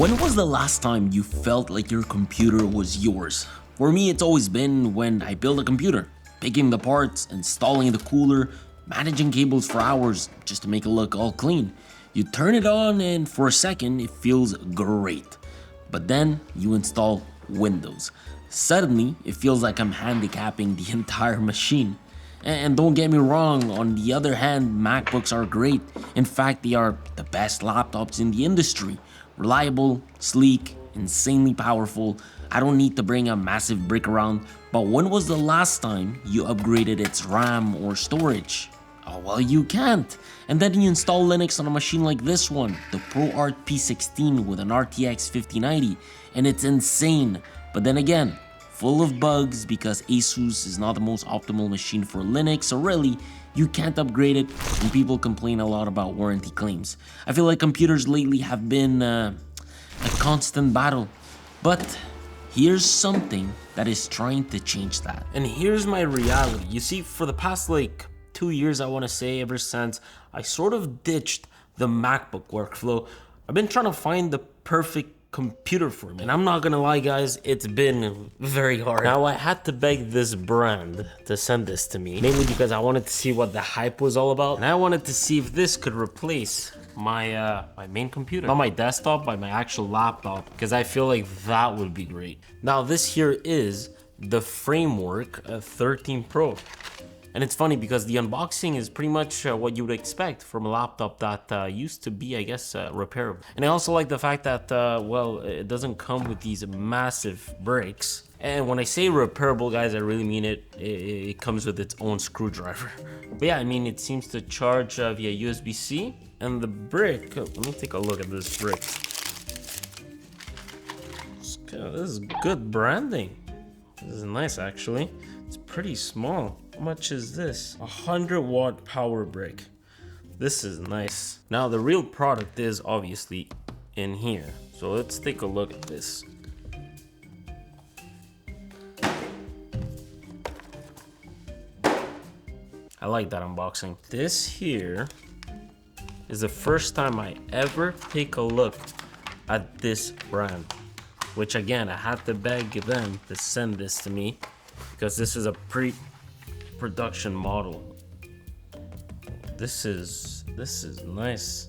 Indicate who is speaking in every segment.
Speaker 1: When was the last time you felt like your computer was yours? For me, it's always been when I build a computer, picking the parts, installing the cooler, managing cables for hours just to make it look all clean. You turn it on and for a second it feels great. But then you install Windows. Suddenly it feels like I'm handicapping the entire machine. And don't get me wrong, on the other hand, MacBooks are great. In fact, they are the best laptops in the industry. Reliable, sleek, insanely powerful. I don't need to bring a massive brick around, but when was the last time you upgraded its RAM or storage? Oh, well, you can't. And then you install Linux on a machine like this one, the ProArt P16 with an RTX 5090, and it's insane. But then again, full of bugs because Asus is not the most optimal machine for Linux, so really, you can't upgrade it, and people complain a lot about warranty claims. I feel like computers lately have been a constant battle, but here's something that is trying to change that. And here's my reality. You see, for the past 2 years, I want to say, ever since I sort of ditched the MacBook workflow, I've been trying to find the perfect computer for me. And I'm not gonna lie, guys, it's been very hard. Now, I had to beg this brand to send this to me, mainly because I wanted to see what the hype was all about, and I wanted to see if this could replace my main computer. Not my desktop, but my actual laptop, because I feel like that would be great. Now, this here is the Framework 13 Pro. And it's funny because the unboxing is pretty much what you would expect from a laptop that used to be, I guess, repairable. And I also like the fact that, well, it doesn't come with these massive bricks. And when I say repairable, guys, I really mean it. It comes with its own screwdriver. But yeah, I mean, it seems to charge via USB-C. And the brick, let me take a look at this brick. This is good branding. This is nice, actually. It's pretty small. How much is this? 100-watt power brick. This is nice. Now, the real product is obviously in here. So let's take a look at this. I like that unboxing. This here is the first time I ever take a look at this brand. Which again, I had to beg them to send this to me because this is a pre-production model. This is nice.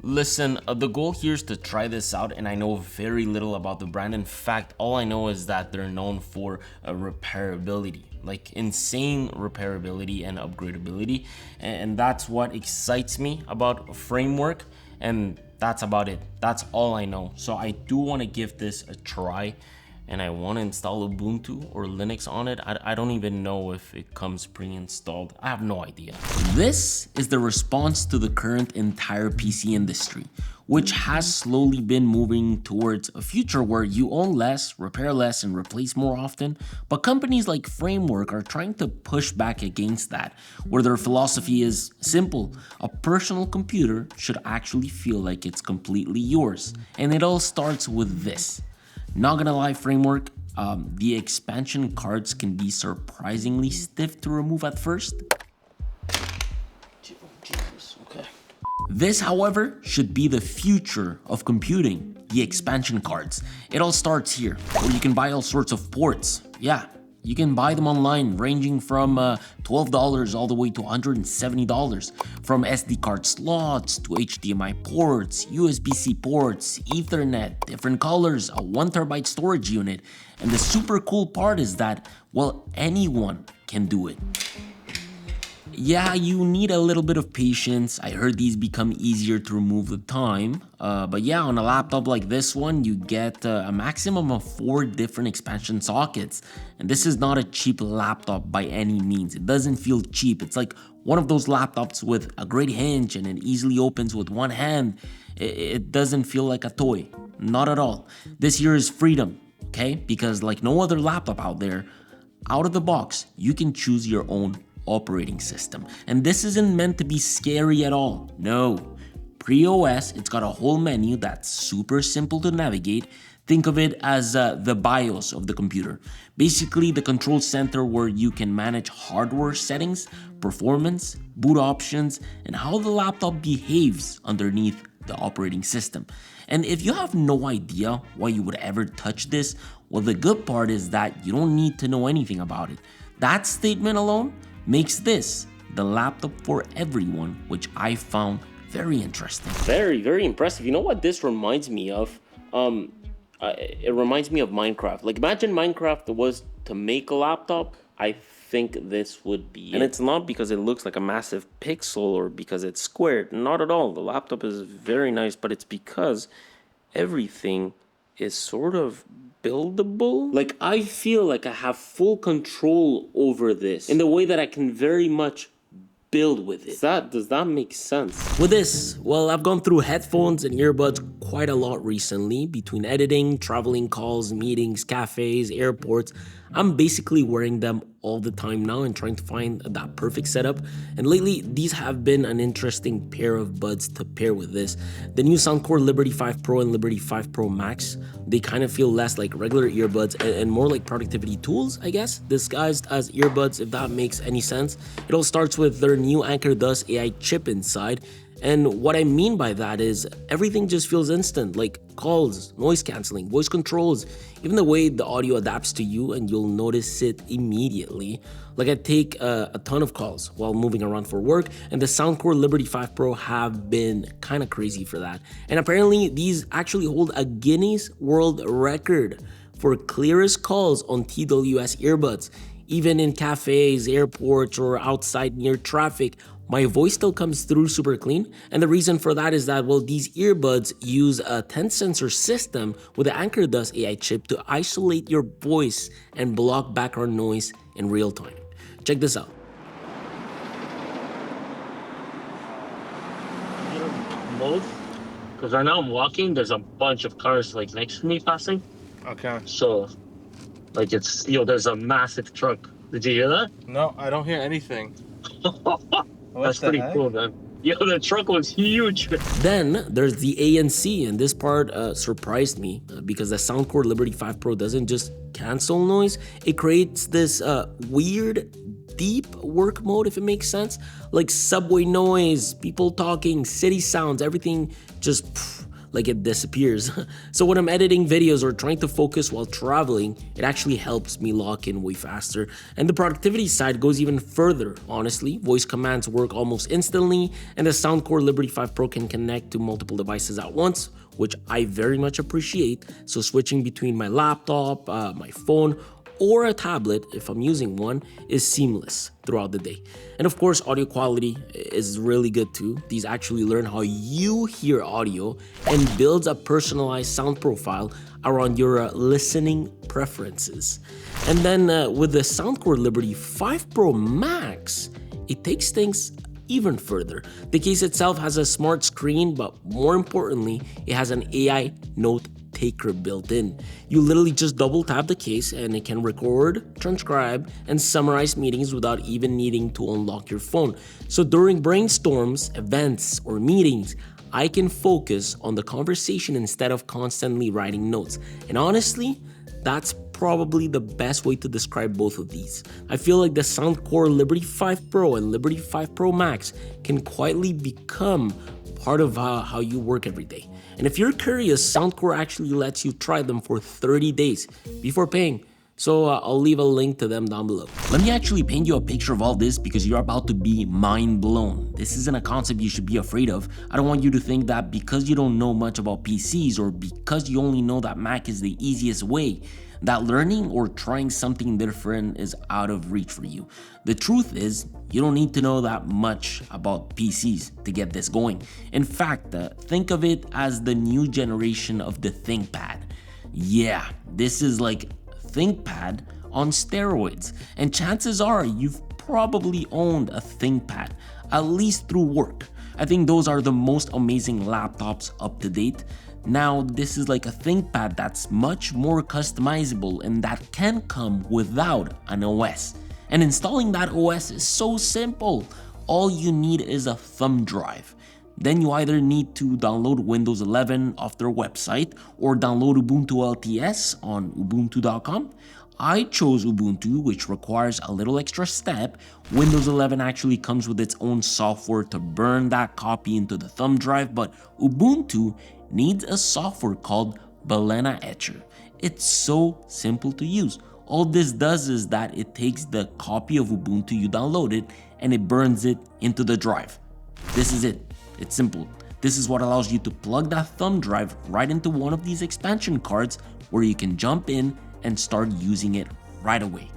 Speaker 1: Listen, the goal here is to try this out, and I know very little about the brand. In fact, all I know is that they're known for repairability, like insane repairability and upgradability, and that's what excites me about Framework, and that's about it. That's all I know. So I do want to give this a try, and I want to install Ubuntu or Linux on it. I don't even know if it comes pre-installed. I have no idea. This is the response to the current entire PC industry, which has slowly been moving towards a future where you own less, repair less, and replace more often. But companies like Framework are trying to push back against that, where their philosophy is simple. A personal computer should actually feel like it's completely yours. And it all starts with this. Not gonna lie, Framework, the expansion cards can be surprisingly stiff to remove at first. Jesus, okay. This, however, should be the future of computing, the expansion cards. It all starts here, where you can buy all sorts of ports. Yeah, you can buy them online, ranging from $12 all the way to $170, from SD card slots to HDMI ports, USB-C ports, Ethernet, different colors, a 1 TB storage unit. And the super cool part is that, well, anyone can do it. Yeah, you need a little bit of patience. I heard these become easier to remove with time. But yeah, on a laptop like this one, you get a maximum of 4 different expansion sockets. And this is not a cheap laptop by any means. It doesn't feel cheap. It's like one of those laptops with a great hinge and it easily opens with one hand. It doesn't feel like a toy. Not at all. This here is freedom, okay? Because like no other laptop out there, out of the box, you can choose your own operating system. And this isn't meant to be scary at all. No. Pre-OS, it's got a whole menu that's super simple to navigate. Think of it as the BIOS of the computer. Basically, the control center where you can manage hardware settings, performance, boot options, and how the laptop behaves underneath the operating system. And if you have no idea why you would ever touch this, well, the good part is that you don't need to know anything about it. That statement alone makes this the laptop for everyone, which I found very interesting. Very, very impressive. You know what this reminds me of? It reminds me of Minecraft. Like, imagine Minecraft was to make a laptop. I think this would be it. And it's not because it looks like a massive pixel or because it's squared. Not at all. The laptop is very nice, but it's because everything is sort of buildable. Like, I feel like I have full control over this in the way that I can very much build with it. Does that make sense? With this, well, I've gone through headphones and earbuds quite a lot recently. Between editing, traveling calls, meetings, cafes, airports, I'm basically wearing them all the time now and trying to find that perfect setup. And lately, these have been an interesting pair of buds to pair with this. The new Soundcore Liberty 5 Pro and Liberty 5 Pro Max, they kind of feel less like regular earbuds and more like productivity tools, I guess, disguised as earbuds, if that makes any sense. It all starts with their new Anker AI chip inside. And what I mean by that is everything just feels instant, like calls, noise canceling, voice controls, even the way the audio adapts to you, and you'll notice it immediately. Like, I take a ton of calls while moving around for work, and the Soundcore Liberty 5 Pro have been kind of crazy for that. And apparently these actually hold a Guinness World Record for clearest calls on TWS earbuds. Even in cafes, airports, or outside near traffic, my voice still comes through super clean. And the reason for that is that, well, these earbuds use a 10 sensor system with the Anker AI chip to isolate your voice and block background noise in real time. Check this out.
Speaker 2: Both, because right now I'm walking, there's a bunch of cars like next to me passing.
Speaker 3: Okay.
Speaker 2: So, like, it's, there's a massive truck. Did you hear that?
Speaker 3: No, I don't hear anything.
Speaker 2: That's pretty cool, man. The truck was huge.
Speaker 1: Then there's the ANC, and this part surprised me because the Soundcore Liberty 5 Pro doesn't just cancel noise, it creates this weird deep work mode, if it makes sense, like subway noise, people talking, city sounds, everything just like it disappears. So when I'm editing videos or trying to focus while traveling, it actually helps me lock in way faster. And the productivity side goes even further, honestly. Voice commands work almost instantly, and the Soundcore Liberty 5 Pro can connect to multiple devices at once, which I very much appreciate. So switching between my laptop, my phone, or a tablet, if I'm using one, is seamless throughout the day. And of course, audio quality is really good too. These actually learn how you hear audio and builds a personalized sound profile around your listening preferences. And then with the Soundcore Liberty 5 Pro Max, it takes things even further. The case itself has a smart screen, but more importantly, it has an AI note taker built in. You literally just double tap the case and it can record, transcribe, and summarize meetings without even needing to unlock your phone. So during brainstorms, events, or meetings, I can focus on the conversation instead of constantly writing notes. And honestly, that's probably the best way to describe both of these. I feel like the Soundcore Liberty 5 Pro and Liberty 5 Pro Max can quietly become part of how you work every day. And if you're curious, Soundcore actually lets you try them for 30 days before paying. So I'll leave a link to them down below. Let me actually paint you a picture of all this because you're about to be mind blown. This isn't a concept you should be afraid of. I don't want you to think that because you don't know much about PCs or because you only know that Mac is the easiest way, that learning or trying something different is out of reach for you. The truth is, you don't need to know that much about PCs to get this going. In fact, think of it as the new generation of the ThinkPad. Yeah, this is like ThinkPad on steroids. And chances are you've probably owned a ThinkPad, at least through work. I think those are the most amazing laptops up to date. Now, this is like a ThinkPad that's much more customizable and that can come without an OS. And installing that OS is so simple. All you need is a thumb drive. then you either need to download Windows 11 off their website or download Ubuntu LTS on ubuntu.com. I chose Ubuntu, which requires a little extra step. Windows 11 actually comes with its own software to burn that copy into the thumb drive, but Ubuntu needs a software called Balena Etcher. It's so simple to use. All this does is that it takes the copy of Ubuntu you downloaded and it burns it into the drive. This is it. It's simple. This is what allows you to plug that thumb drive right into one of these expansion cards where you can jump in and start using it right away.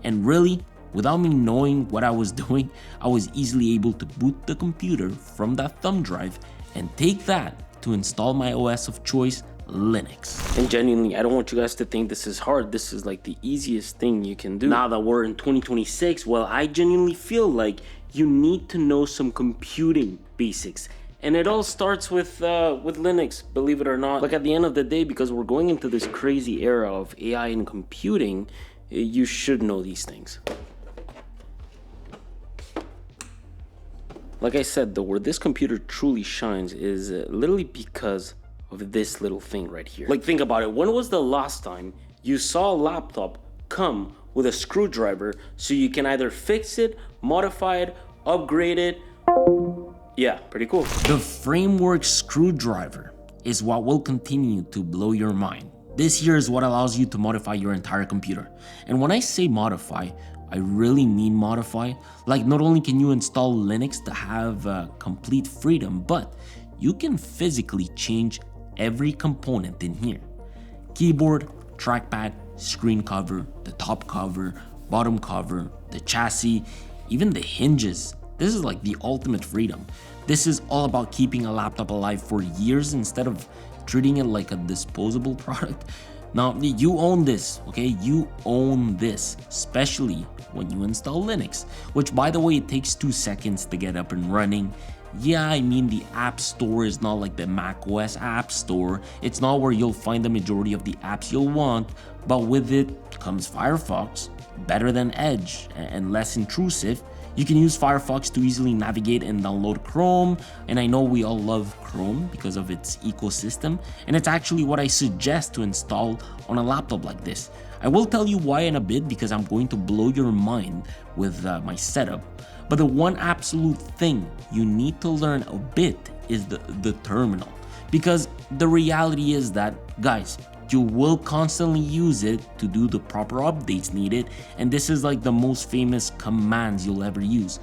Speaker 1: And really, without me knowing what I was doing, I was easily able to boot the computer from that thumb drive and take that to install my OS of choice, Linux. And genuinely, I don't want you guys to think this is hard. This is like the easiest thing you can do. Now that we're in 2026, well, I genuinely feel like you need to know some computing basics. And it all starts with Linux, believe it or not. Like at the end of the day, because we're going into this crazy era of AI and computing, you should know these things. Like I said though, where this computer truly shines is literally because of this little thing right here. Like think about it, when was the last time you saw a laptop come with a screwdriver so you can either fix it, modify it, upgrade it? Yeah, pretty cool. The framework screwdriver is what will continue to blow your mind. This here is what allows you to modify your entire computer. And when I say modify, I really mean modify. Like not only can you install Linux to have complete freedom, but you can physically change every component in here. Keyboard, trackpad, screen cover, the top cover, bottom cover, the chassis, even the hinges. This is like the ultimate freedom. This is all about keeping a laptop alive for years instead of treating it like a disposable product. Now, you own this, okay? You own this, especially when you install Linux, which by the way, it takes 2 seconds to get up and running. Yeah, I mean the App Store is not like the macOS App Store. It's not where you'll find the majority of the apps you'll want, but with it comes Firefox, better than Edge and less intrusive. You can use Firefox to easily navigate and download Chrome, and I know we all love Chrome because of its ecosystem, and it's actually what I suggest to install on a laptop like this. I will tell you why in a bit because I'm going to blow your mind with my setup, but the one absolute thing you need to learn a bit is the terminal, because the reality is that, guys, you will constantly use it to do the proper updates needed, and this is like the most famous commands you'll ever use.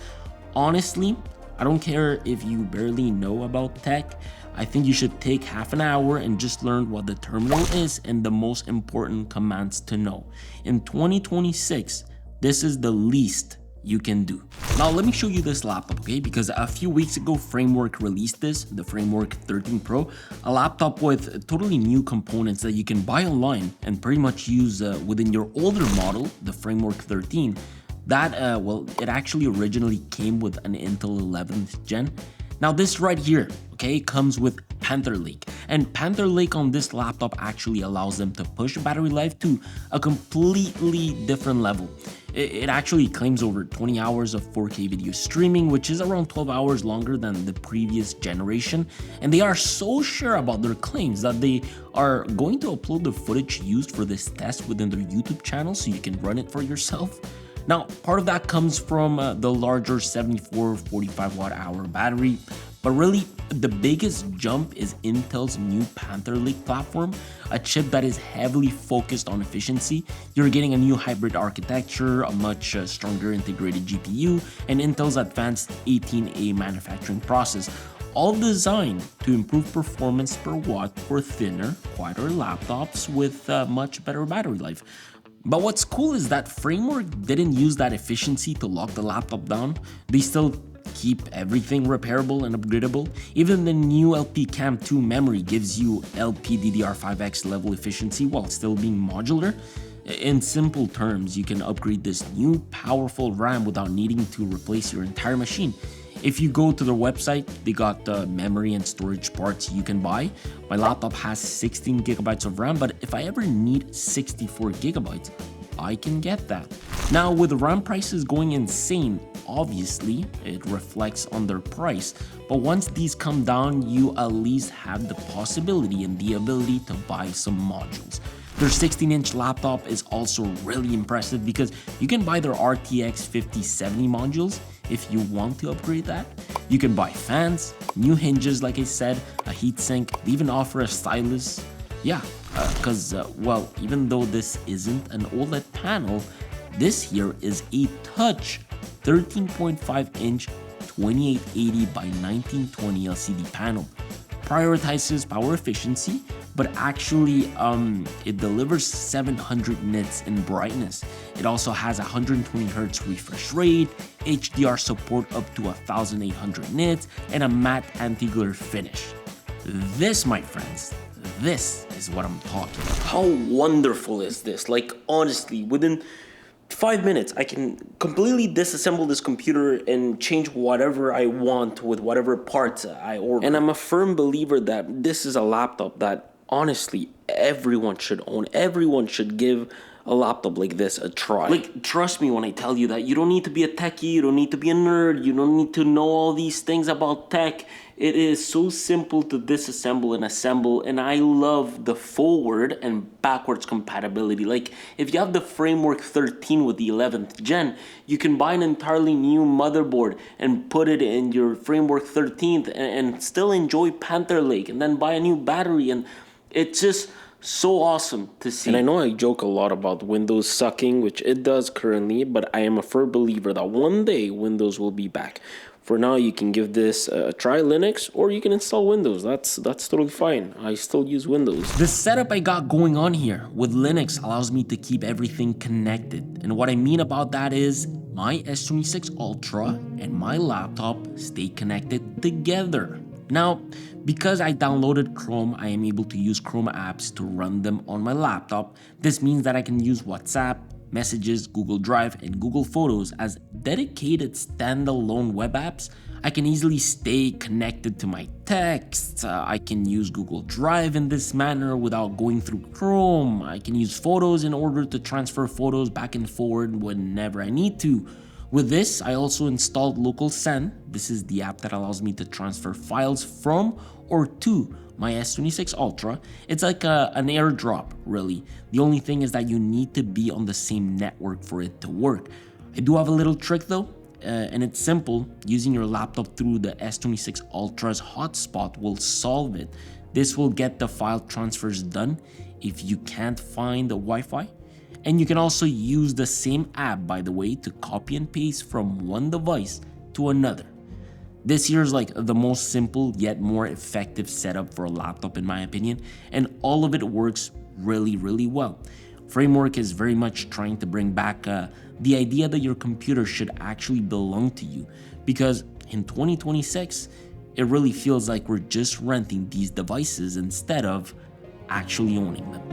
Speaker 1: Honestly, I don't care if you barely know about tech. I think you should take half an hour and just learn what the terminal is and the most important commands to know. In 2026, this is the least you can do. Now let me show you this laptop, okay? Because a few weeks ago, Framework released this, the Framework 13 Pro, a laptop with totally new components that you can buy online and pretty much use within your older model, the Framework 13. That, well, it actually originally came with an Intel 11th gen. Now this right here, okay, comes with Panther Lake, and Panther Lake on this laptop actually allows them to push battery life to a completely different level. It actually claims over 20 hours of 4K video streaming, which is around 12 hours longer than the previous generation, and they are so sure about their claims that they are going to upload the footage used for this test within their YouTube channel so you can run it for yourself. Now, part of that comes from the larger 74 45 watt hour battery, but really the biggest jump is Intel's new Panther Lake platform, a chip that is heavily focused on efficiency. You're getting a new hybrid architecture, a much stronger integrated GPU, and Intel's advanced 18A manufacturing process, all designed to improve performance per watt for thinner, quieter laptops with much better battery life. But what's cool is that Framework didn't use that efficiency to lock the laptop down. They still keep everything repairable and upgradable. Even the new LPCAMM2 memory gives you LPDDR5X level efficiency while still being modular. In simple terms, you can upgrade this new powerful RAM without needing to replace your entire machine. If you go to their website, they got the memory and storage parts you can buy. My laptop has 16 gigabytes of RAM, but if I ever need 64 gigabytes, I can get that. Now, with RAM prices going insane, obviously it reflects on their price, but once these come down, you at least have the possibility and the ability to buy some modules. Their 16-inch laptop is also really impressive because you can buy their RTX 5070 modules if you want to upgrade that. You can buy fans, new hinges like I said, a heatsink, they even offer a stylus. Yeah, well, even though this isn't an OLED panel, this here is a touch 13.5-inch 2880 by 1920 LCD panel. Prioritizes power efficiency, but actually it delivers 700 nits in brightness. It also has 120 Hz refresh rate, HDR support up to 1800 nits, and a matte anti-glare finish. This, my friends, this is what I'm talking about. How wonderful is this? Like, honestly, within 5 minutes, I can completely disassemble this computer and change whatever I want with whatever parts I order. And I'm a firm believer that this is a laptop that honestly everyone should own. Everyone should give a laptop like this a try. Like, trust me when I tell you that you don't need to be a techie, you don't need to be a nerd, you don't need to know all these things about tech. It is so simple to disassemble and assemble, and I love the forward and backwards compatibility. Like, if you have the Framework 13 with the 11th gen, you can buy an entirely new motherboard and put it in your Framework 13th and still enjoy Panther Lake, and then buy a new battery, and it's just so awesome to see. And I know I joke a lot about Windows sucking, which it does currently, but I am a firm believer that one day Windows will be back. For now, you can give this a try Linux, or you can install Windows. That's totally fine. I still use Windows. The setup I got going on here with Linux allows me to keep everything connected. And what I mean about that is my S26 Ultra and my laptop stay connected together. Now, because I downloaded Chrome, I am able to use Chrome apps to run them on my laptop. This means that I can use WhatsApp, Messages, Google Drive, and Google Photos as dedicated standalone web apps. I can easily stay connected to my texts. I can use Google Drive in this manner without going through Chrome. I can use Photos in order to transfer photos back and forward whenever I need to. With this, I also installed Local Send. This is the app that allows me to transfer files from or to my S26 Ultra. It's like an airdrop, really. The only thing is that you need to be on the same network for it to work. I do have a little trick though, and it's simple. Using your laptop through the S26 Ultra's hotspot will solve it. This will get the file transfers done if you can't find the Wi-Fi. And you can also use the same app, by the way, to copy and paste from one device to another. This here is like the most simple yet more effective setup for a laptop in my opinion, and all of it works really, really well. Framework is very much trying to bring back the idea that your computer should actually belong to you, because in 2026, it really feels like we're just renting these devices instead of actually owning them.